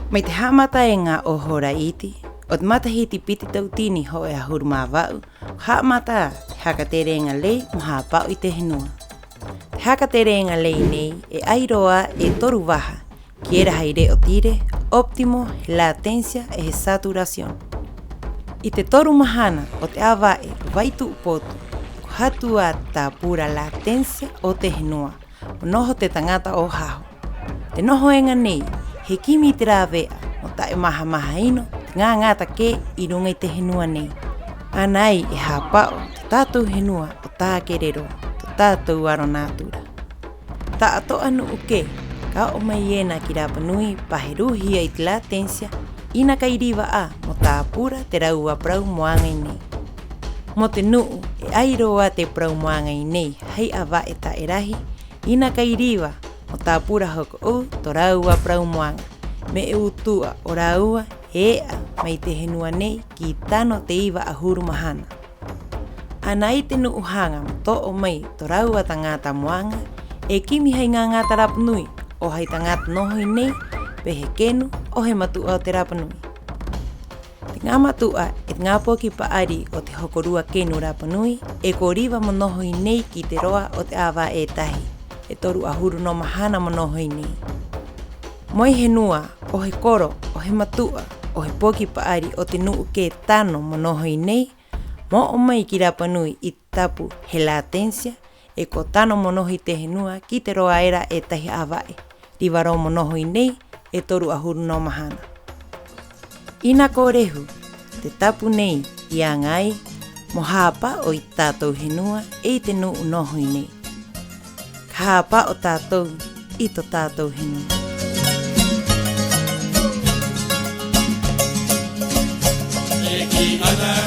Mai te hamata e ngā ohora iti, o te matahiti piti tautini ho e ahuru mā wau, hamata te hakaterenga lei mo hapau i te henua. Te hakaterenga lei nei e airoa e toru waha, ki era hei reo tire, optimo, he latencia e he saturación. I te toru mahana o te awae waitu upotu, ko hatua tā pura latencia o te henua, o noho te tangata o haho. Te noho enga nei, he kimi te rāwea, o tae maha maha ino, te ngata ke i runga i te henua nei. Anai e hapao te tātou henua o tā kerero, te tātou aro nātura. Tā ato anu uke, ka o mai ena ki Rapanui paheruhia i te latencia, ina kairiwa a mo tā pura te raua prau moangai nei. Mo te nuu e airoa te prau moangai nei, hei awa e ta erahi, ina kairiwa o tā pura hoko u to raua prau moanga, me e utua o raua e ea mai te henua nei ki tano te iwa ahuru mahana. Ana i te nuuhanga mo to o mai to raua tangata moanga, e kimi hei ngata Rapanui o hei tangata nohoi nei, pe he kenu o he matua o te Rapanui. Te ngā matua e te ngā poki paari o te hokorua kenu Rapanui, e ko riwa mo nohoi nei ki te roa o te awa e tahi, e toru ahuru no mahana mo nohoi nei. Moi he nua, o he koro, o he matua, o he poki paari o te nuu ke tano mo nohoi nei, mo o mai ki Rapanui i tapu he latencia, e ko tano mo nohi te henua ki te roa era e tahi awae, riwaro mo nohoi nei, e toru ahuru no mahana. Ina ko rehu, te tapu nei i a ngai, mo hapa o i tātou henua e te nuu nohoi nei. Ka hapa o tātou i to tātou henua. Eki ana